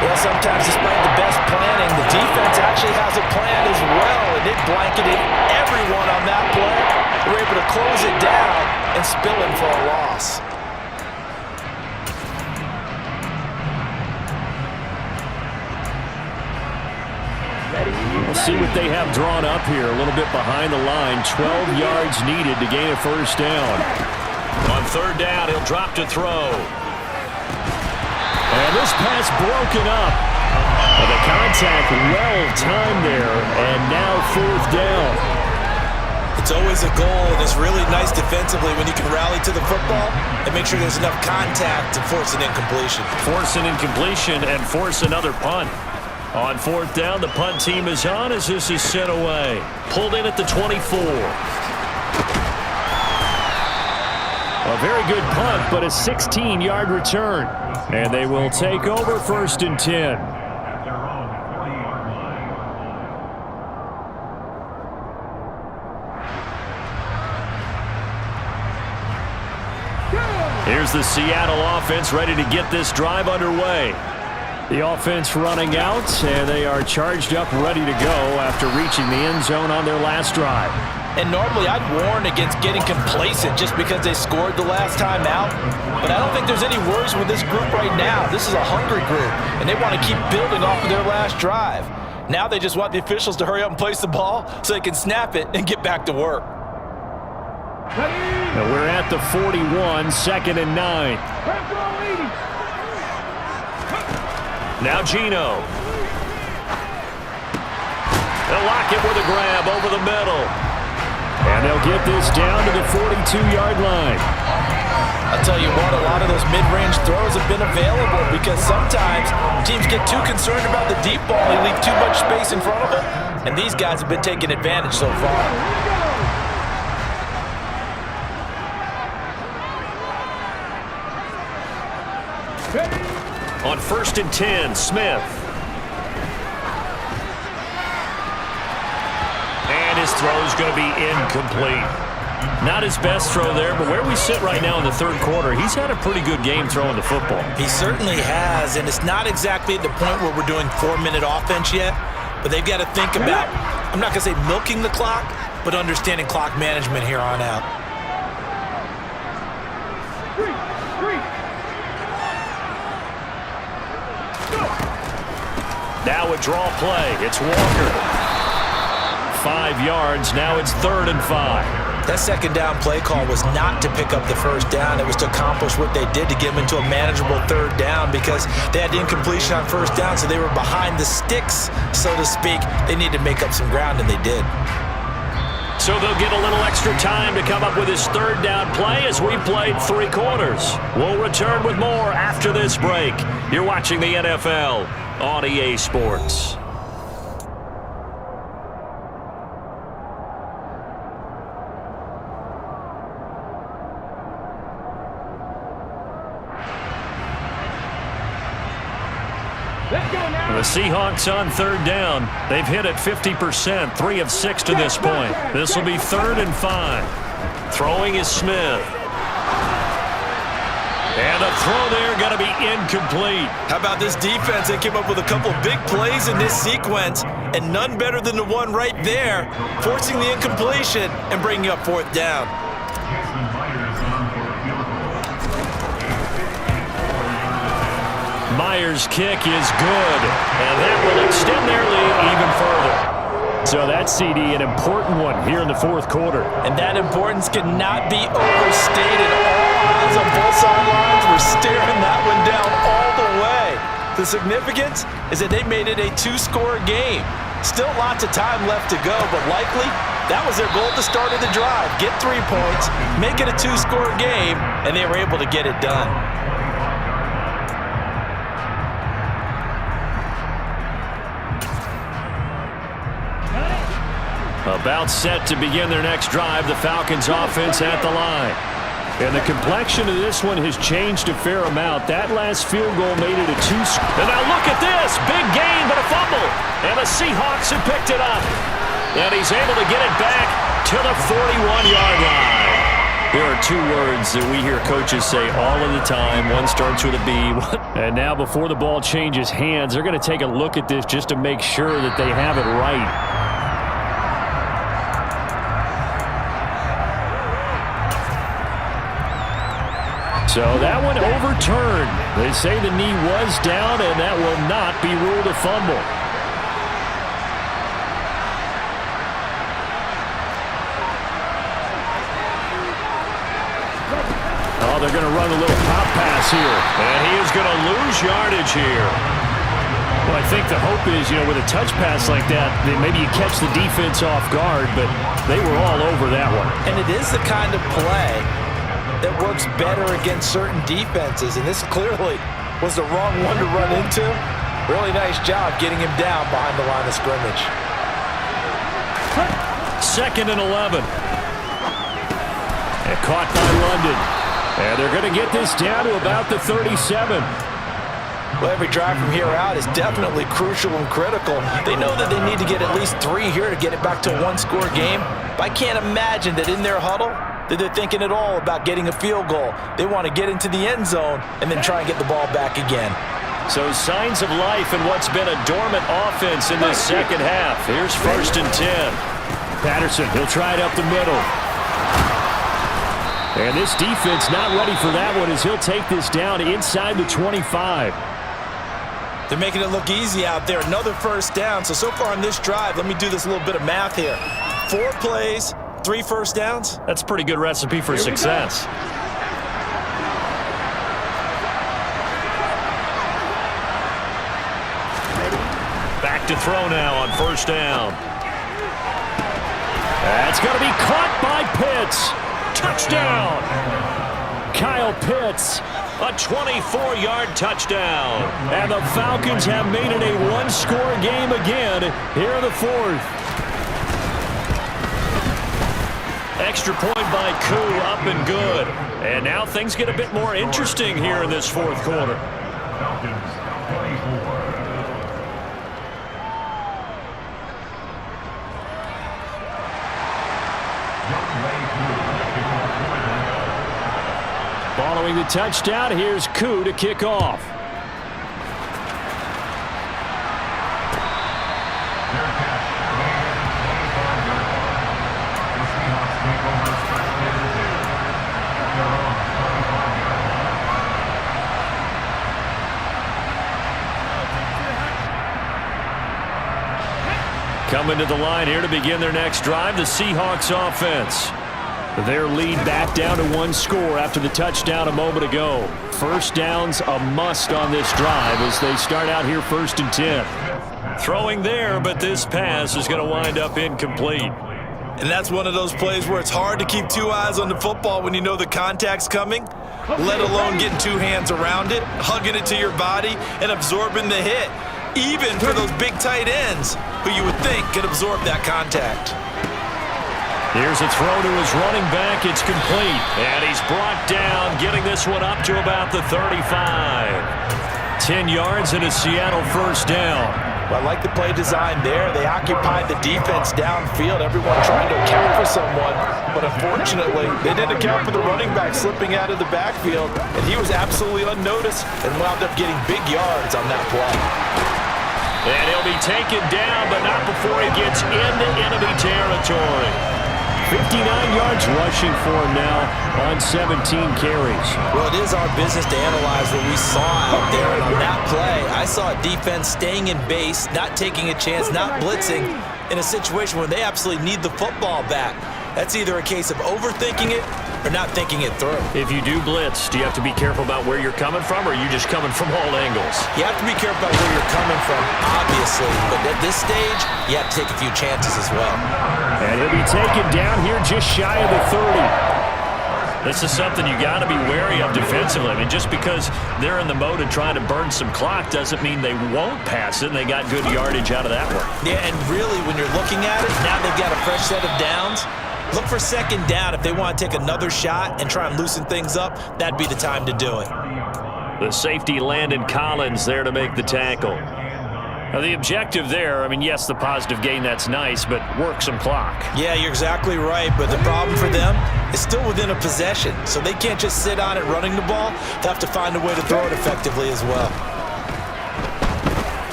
Well, sometimes despite the best planning, the defense actually has a plan as well, and it blanketed everyone on that play. They were able to close it down and spill him for a loss. We'll see what they have drawn up here. A little bit behind the line. 12 yards needed to gain a first down. On third down, he'll drop to throw. And this pass broken up. The contact well-timed there. And now 4th down. It's always a goal, and it's really nice defensively when you can rally to the football and make sure there's enough contact to force an incompletion. Force an incompletion and force another punt. On 4th down, the punt team is on as this is sent away. Pulled in at the 24. A very good punt, but a 16-yard return. And they will take over 1st and 10. Here's the Seattle offense ready to get this drive underway. The offense running out, and they are charged up, ready to go after reaching the end zone on their last drive. And normally I'd warn against getting complacent just because they scored the last time out. But I don't think there's any worries with this group right now. This is a hungry group, and they want to keep building off of their last drive. Now they just want the officials to hurry up and place the ball so they can snap it and get back to work. Ready? And we're at the 41, 2nd and 9. Now Gino. They'll lock it with a grab over the middle. And they'll get this down to the 42-yard line. I'll tell you what, a lot of those mid-range throws have been available because sometimes teams get too concerned about the deep ball. They leave too much space in front of them, and these guys have been taking advantage so far. On 1st and 10, Smith. And his throw is going to be incomplete. Not his best throw there, but where we sit right now in the 3rd quarter, he's had a pretty good game throwing the football. He certainly has, and it's not exactly at the point where we're doing 4-minute offense yet, but they've got to think about, I'm not going to say milking the clock, but understanding clock management here on out. Now a draw play. It's Walker. 5 yards. Now it's 3rd and 5. That 2nd down play call was not to pick up the 1st down. It was to accomplish what they did to get them into a manageable 3rd down because they had incompletion on 1st down, so they were behind the sticks, so to speak. They needed to make up some ground, and they did. So they'll get a little extra time to come up with his 3rd down play as we played 3 quarters. We'll return with more after this break. You're watching the NFL on EA Sports. The Seahawks on 3rd down. They've hit it 50%, 3 of 6 to this point. This will be 3rd and 5. Throwing is Smith. And a throw there going to be incomplete. How about this defense? They came up with a couple big plays in this sequence, and none better than the one right there, forcing the incompletion and bringing up 4th down. Myers' kick is good, and that will extend their lead even further. So that CD, an important one here in the 4th quarter. And that importance cannot be overstated. All eyes on both sidelines were staring that one down all the way. The significance is that they made it a 2-score game. Still lots of time left to go, but likely that was their goal at the start of the drive. Get 3 points, make it a 2-score game, and they were able to get it done. About set to begin their next drive, the Falcons offense at the line. And the complexion of this one has changed a fair amount. That last field goal made it a 2-score. And now look at this. Big gain, but a fumble. And the Seahawks have picked it up. And he's able to get it back to the 41-yard line. There are 2 words that we hear coaches say all of the time. One starts with a B. And now before the ball changes hands, they're going to take a look at this just to make sure that they have it right. So that one overturned. They say the knee was down, and that will not be ruled a fumble. Oh, they're going to run a little pop pass here. And he is going to lose yardage here. Well, I think the hope is, with a touch pass like that, that maybe you catch the defense off guard, but they were all over that one. And it is the kind of play that works better against certain defenses, and this clearly was the wrong one to run into. Really nice job getting him down behind the line of scrimmage. 2nd and 11. And caught by London. And they're going to get this down to about the 37. Well, every drive from here out is definitely crucial and critical. They know that they need to get at least 3 here to get it back to a 1-score game. But I can't imagine that in their huddle that they're thinking at all about getting a field goal. They want to get into the end zone and then try and get the ball back again. So signs of life in what's been a dormant offense in this 2nd half. Here's 1st and 10. Patterson, he'll try it up the middle. And this defense not ready for that one as he'll take this down inside the 25. They're making it look easy out there. Another 1st down. So far on this drive, let me do this little bit of math here. 4 plays, 3 first downs? That's a pretty good recipe for success. Back to throw now on first down. That's going to be caught by Pitts. Touchdown. Kyle Pitts, a 24-yard touchdown. And the Falcons have made it a one-score game again here in the fourth. Extra point by Koo, up and good. And now things get a bit more interesting here in this fourth quarter. Following the touchdown, here's Koo to kick off. Coming to the line here to begin their next drive, the Seahawks offense. Their lead back down to one score after the touchdown a moment ago. First down's a must on this drive as they start out here 1st and 10. Throwing there, but this pass is going to wind up incomplete. And that's one of those plays where it's hard to keep 2 eyes on the football when you know the contact's coming, let alone getting 2 hands around it, hugging it to your body, and absorbing the hit. Even for those big tight ends who you would think could absorb that contact. Here's a throw to his running back. It's complete. And he's brought down, getting this one up to about the 35. 10 yards and a Seattle first down. Well, I like the play design there. They occupied the defense downfield, everyone trying to account for someone. But unfortunately, they didn't account for the running back slipping out of the backfield, and he was absolutely unnoticed and wound up getting big yards on that play. And he'll be taken down, but not before he gets into enemy territory. 59 yards rushing for him now on 17 carries. Well, it is our business to analyze what we saw out there. And on that play, I saw a defense staying in base, not taking a chance, not blitzing in a situation where they absolutely need the football back. That's either a case of overthinking it or not thinking it through. If you do blitz, do you have to be careful about where you're coming from, or are you just coming from all angles? You have to be careful about where you're coming from, obviously. But at this stage, you have to take a few chances as well. And he'll be taken down here just shy of the 30. This is something you got to be wary of defensively. I mean, just because they're in the mode of trying to burn some clock doesn't mean they won't pass it, and they got good yardage out of that one. Yeah, and really, when you're looking at it, now they've got a fresh set of downs. Look for second down. If they want to take another shot and try and loosen things up, that'd be the time to do it. The safety, Landon Collins, there to make the tackle. Now, the objective there, I mean, yes, the positive gain, that's nice, but work some clock. Yeah, you're exactly right, but the problem for them is still within a possession, so they can't just sit on it running the ball. They have to find a way to throw it effectively as well.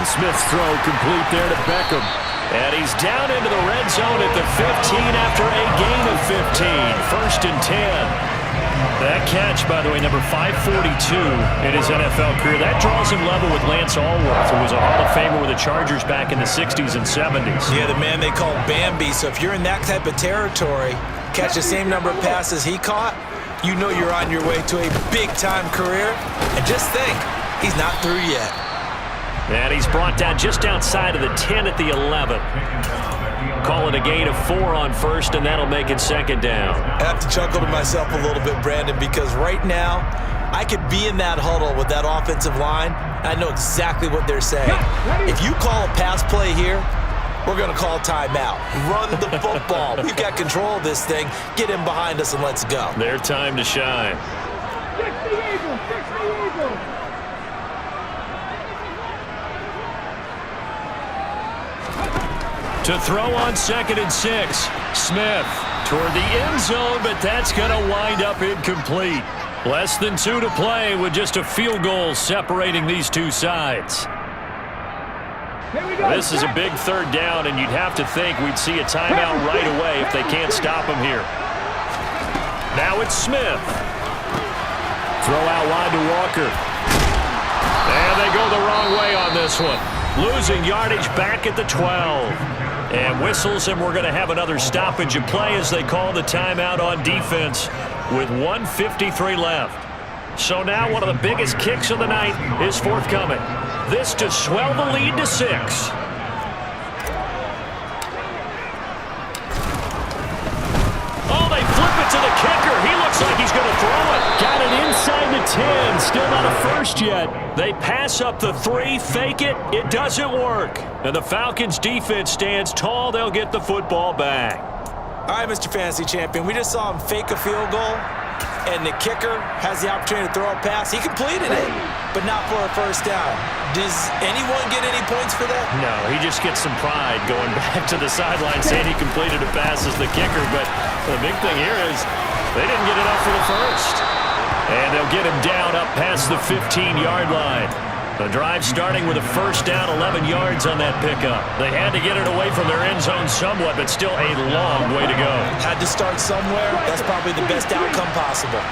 The Smith's throw complete there to Beckham. And he's down into the red zone at the 15 after a gain of 15. 1st and 10. That catch, by the way, number 542 in his NFL career. That draws him level with Lance Allworth, who was a Hall of Famer with the Chargers back in the 60s and 70s. Yeah, the man they call Bambi. So if you're in that type of territory, catch the same number of passes he caught, you know you're on your way to a big-time career. And just think, he's not through yet. And he's brought down just outside of the 10 at the 11. Call it a gain of 4 on first, and that'll make it second down. I have to chuckle to myself a little bit, Brandon, because right now, I could be in that huddle with that offensive line. I know exactly what they're saying. If you call a pass play here, we're going to call timeout. Run the football. We've got control of this thing. Get in behind us and let's go. Their time to shine. Fix the Eagles! Fix the Eagles! To throw on 2nd and 6. Smith toward the end zone, but that's going to wind up incomplete. Less than 2 to play with just a field goal separating these two sides. This is a big 3rd down, and you'd have to think we'd see a timeout right away if they can't stop him here. Now it's Smith. Throw out wide to Walker. And they go the wrong way on this one. Losing yardage back at the 12. And whistles, and we're going to have another stoppage of play as they call the timeout on defense with 1:53 left. So now one of the biggest kicks of the night is forthcoming. This to swell the lead to 6. Oh, they flip it to the kicker. He looks like he's going to throw it. Got it inside the 10. Still not a first yet. They pass up the 3, fake it. It doesn't work. And the Falcons' defense stands tall. They'll get the football back. All right, Mr. Fantasy Champion, we just saw him fake a field goal, and the kicker has the opportunity to throw a pass. He completed it, but not for a first down. Does anyone get any points for that? No, he just gets some pride going back to the sideline saying he completed a pass as the kicker, but the big thing here is they didn't get enough for the first. And they'll get him down up past the 15-yard line. The drive starting with a first down, 11 yards on that pickup. They had to get it away from their end zone somewhat, but still a long way to go. Had to start somewhere. That's probably the best outcome possible.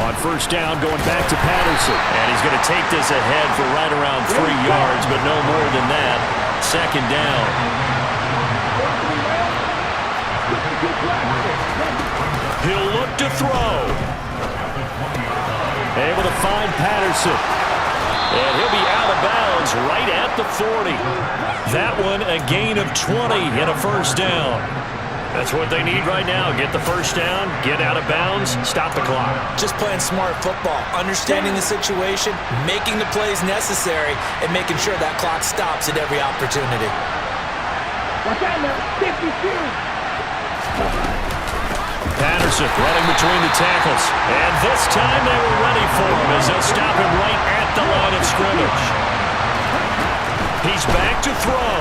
On first down, going back to Patterson. And he's going to take this ahead for right around 3 yards, but no more than that. Second down. He'll look to throw. Able to find Patterson. And he'll be out of bounds right at the 40. That one a gain of 20 and a first down. That's what they need right now. Get the first down, get out of bounds, stop the clock. Just playing smart football, understanding the situation, making the plays necessary, and making sure that clock stops at every opportunity. Watch out now, 52. Patterson running between the tackles. And this time they were ready for him as they'll stop him right at the line of scrimmage. He's back to throw.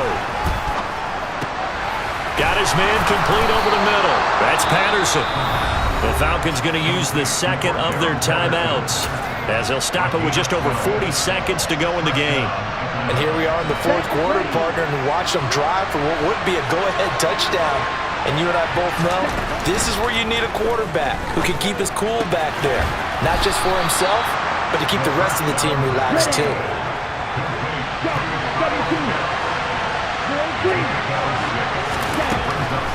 Got his man complete over the middle. That's Patterson. The Falcons going to use the second of their timeouts as they'll stop it with just over 40 seconds to go in the game. And here we are in the fourth quarter, partner, and watch them drive for what would be a go-ahead touchdown. And you and I both know this is where you need a quarterback who can keep his cool back there. Not just for himself, but to keep the rest of the team relaxed too.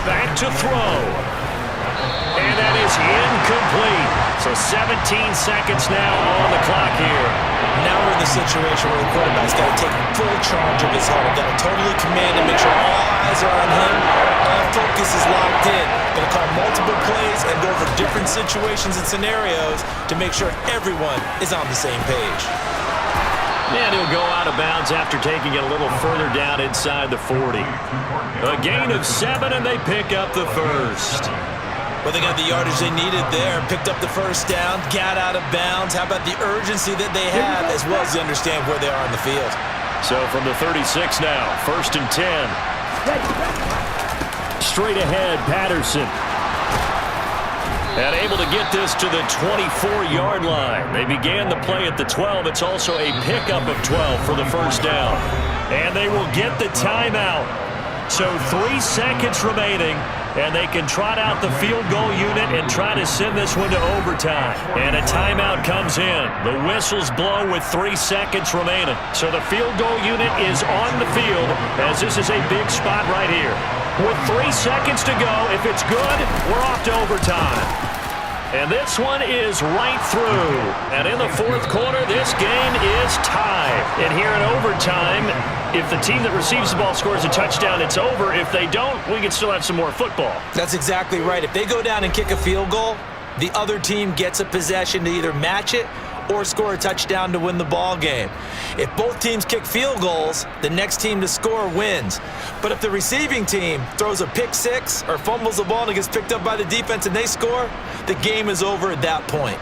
Back to throw. And that is incomplete. So 17 seconds now on the clock here. Now we're in the situation where the quarterback's got to take full charge of his heart. Got to totally command and make sure all eyes are on him. All focus is locked in. Going to call multiple plays and go over different situations and scenarios to make sure everyone is on the same page. And he'll go out of bounds after taking it a little further down inside the 40. A gain of 7, and they pick up the first. Well, they got the yardage they needed there, picked up the first down, got out of bounds. How about the urgency that they have, as well as they understand where they are on the field? So from the 36 now, 1st and 10. Straight ahead, Patterson. And able to get this to the 24-yard line. They began the play at the 12. It's also a pickup of 12 for the first down. And they will get the timeout. So 3 seconds remaining, and they can trot out the field goal unit and try to send this one to overtime. And a timeout comes in. The whistles blow with 3 seconds remaining. So the field goal unit is on the field as this is a big spot right here. With 3 seconds to go, if it's good, we're off to overtime. And this one is right through. And in the fourth quarter, this game is tied. And here in overtime, if the team that receives the ball scores a touchdown, it's over. If they don't, we can still have some more football. That's exactly right. If they go down and kick a field goal, the other team gets a possession to either match it or score a touchdown to win the ball game. If both teams kick field goals, the next team to score wins. But if the receiving team throws a pick six or fumbles the ball and it gets picked up by the defense and they score, the game is over at that point.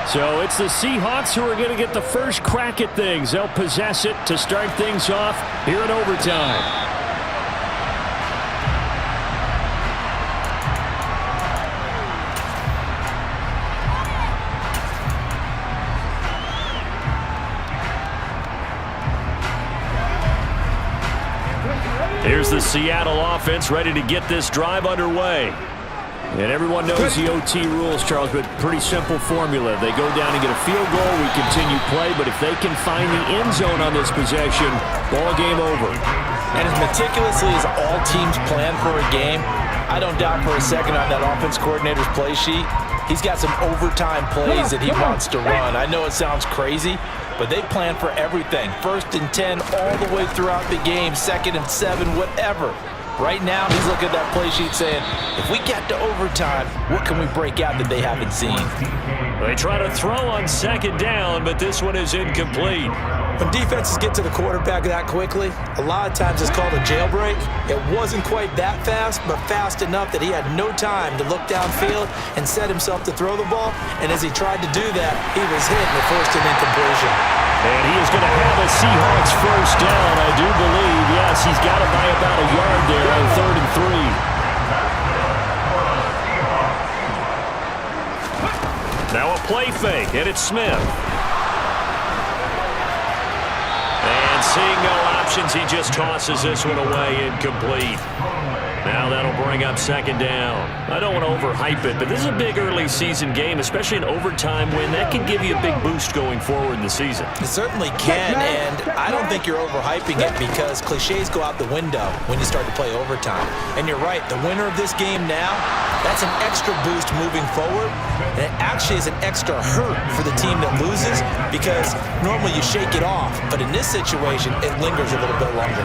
So it's the Seahawks who are going to get the first crack at things. They'll possess it to start things off here in overtime. the Seattle offense ready to get this drive underway. And everyone knows the OT rules, Charles, but pretty simple formula. They go down and get a field goal, we continue play, but if they can find the end zone on this possession, ball game over. And as meticulously as all teams plan for a game, I don't doubt for a second on that offense coordinator's play sheet, he's got some overtime plays that he wants to run. I know it sounds crazy, but they plan for everything. 1st and 10 all the way throughout the game, 2nd and 7, whatever. Right now, he's looking at that play sheet saying, if we get to overtime, what can we break out that they haven't seen? They try to throw on 2nd down, but this one is incomplete. When defenses get to the quarterback that quickly, a lot of times it's called a jailbreak. It wasn't quite that fast, but fast enough that he had no time to look downfield and set himself to throw the ball. And as he tried to do that, he was hit and forced an incompletion. And he is going to have a Seahawks first down, I do believe. Yes, he's got it by about a yard there on 3rd and 3. Now a play fake, and it's Smith. And seeing no options, he just tosses this one away, incomplete. Now that'll bring up 2nd down. I don't want to overhype it, but this is a big early season game, especially an overtime win. That can give you a big boost going forward in the season. It certainly can, and I don't think you're overhyping it because cliches go out the window when you start to play overtime. And you're right, the winner of this game now, that's an extra boost moving forward, and it actually is an extra hurt for the team that loses because normally you shake it off, but in this situation, it lingers a little bit longer.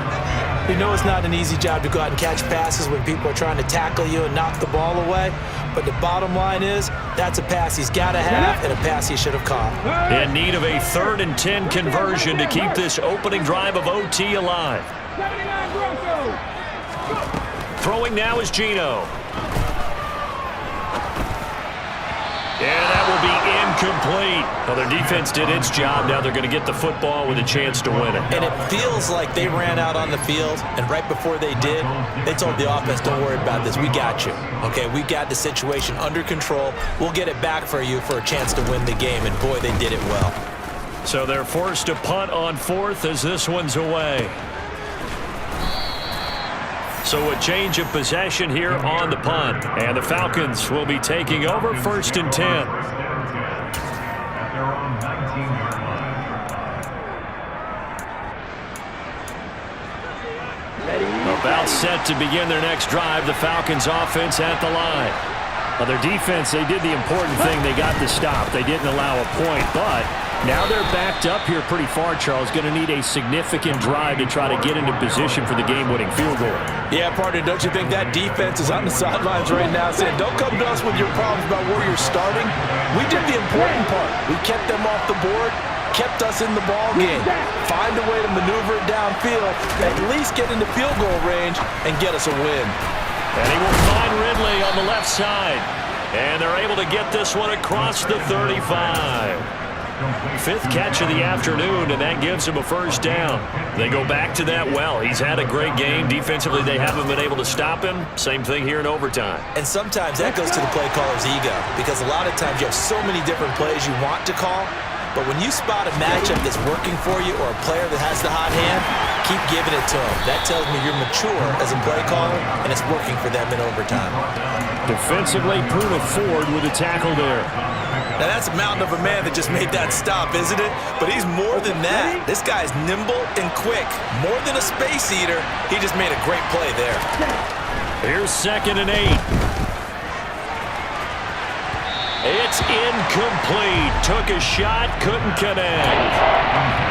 You know it's not an easy job to go out and catch passes when people are trying to tackle you and knock the ball away, but the bottom line is that's a pass he's got to have and a pass he should have caught. In need of a 3rd and 10 conversion to keep this opening drive of OT alive. Throwing now is Geno. And that will be incomplete. Well, their defense did its job. Now they're going to get the football with a chance to win it. And it feels like they ran out on the field, and right before they did, they told the offense, don't worry about this. We got you. Okay, we got the situation under control. We'll get it back for you for a chance to win the game, and boy, they did it well. So they're forced to punt on 4th as this one's away. So a change of possession here on the punt. And the Falcons will be taking over 1st and 10. About set to begin their next drive. The Falcons offense at the line. Now their defense, they did the important thing. They got the stop. They didn't allow a point, but now they're backed up here pretty far, Charles. Going to need a significant drive to try to get into position for the game-winning field goal. Yeah, partner, don't you think that defense is on the sidelines right now saying, don't come to us with your problems about where you're starting. We did the important part. We kept them off the board, kept us in the ball game. Find a way to maneuver it downfield, at least get into field goal range, and get us a win. And he will find Ridley on the left side. And they're able to get this one across the 35. 5th catch of the afternoon, and that gives him a first down. They go back to that well. He's had a great game. Defensively, they haven't been able to stop him. Same thing here in overtime. And sometimes that goes to the play caller's ego, because a lot of times you have so many different plays you want to call, but when you spot a matchup that's working for you or a player that has the hot hand, keep giving it to him. That tells me you're mature as a play caller, and it's working for them in overtime. Defensively, Puna Ford with a tackle there. Now that's a mountain of a man that just made that stop, isn't it? But he's more than that. This guy's nimble and quick. More than a space eater, he just made a great play there. Here's 2nd and 8. It's incomplete. Took a shot, couldn't connect.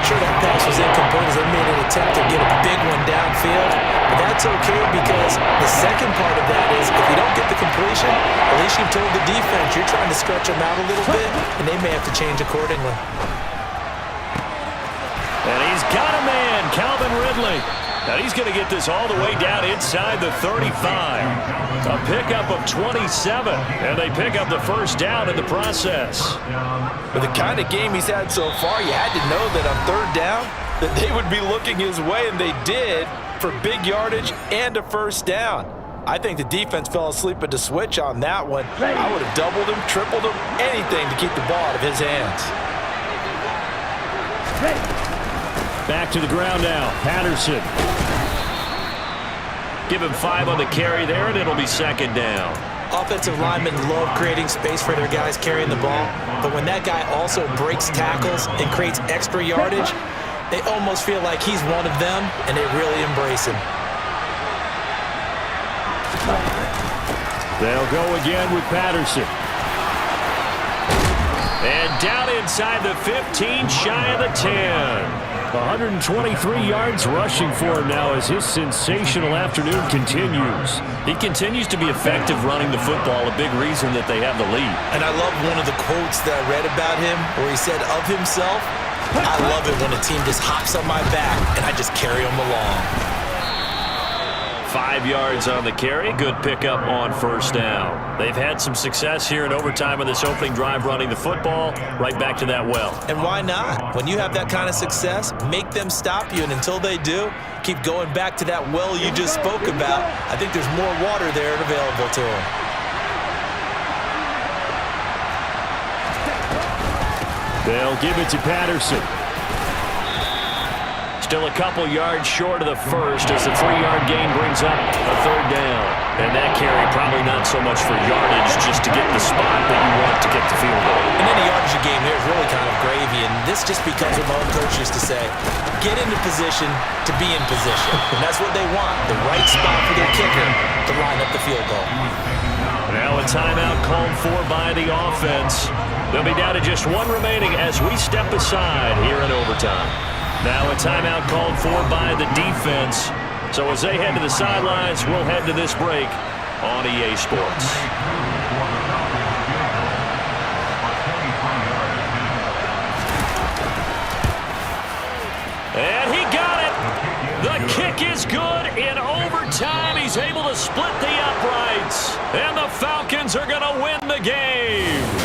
Sure, that pass was incomplete as they made an attempt to get a big one downfield. But that's okay because the second part of that is if you don't get the completion, at least you've told the defense you're trying to stretch them out a little bit, and they may have to change accordingly. And he's got a man, Calvin Ridley. Now he's going to get this all the way down inside the 35. A pickup of 27, and they pick up the first down in the process. With the kind of game he's had so far, you had to know that on 3rd down that they would be looking his way, and they did, for big yardage and a first down. I think the defense fell asleep at the switch on that one. I would have doubled him, tripled him, anything to keep the ball out of his hands. Back to the ground now. Patterson. Give him 5 on the carry there, and it'll be second down. Offensive linemen love creating space for their guys carrying the ball, but when that guy also breaks tackles and creates extra yardage, they almost feel like he's one of them, and they really embrace him. They'll go again with Patterson. And down inside the 15, shy of the 10. 123 yards rushing for him now as his sensational afternoon continues. He continues to be effective running the football, a big reason that they have the lead. And I love one of the quotes that I read about him where he said of himself, "I love it when a team just hops on my back and I just carry them along." 5 yards on the carry. Good pickup on first down. They've had some success here in overtime in this opening drive running the football. Right back to that well. And why not? When you have that kind of success, make them stop you, and until they do, keep going back to that well you just spoke about. I think there's more water there available to them. They'll give it to Patterson. Still a couple yards short of the first as the 3-yard gain brings up a third down. And that carry probably not so much for yardage, just to get the spot that you want to get the field goal. And then the yardage game here is really kind of gravy, and this just becomes what my own coach used to say, get into position to be in position. And that's what they want, the right spot for their kicker to line up the field goal. Now a timeout called for by the offense. They'll be down to just one remaining as we step aside here in overtime. Now a timeout called for by the defense. So as they head to the sidelines, we'll head to this break on EA Sports. And he got it. The kick is good in overtime. He's able to split the uprights. And the Falcons are going to win the game.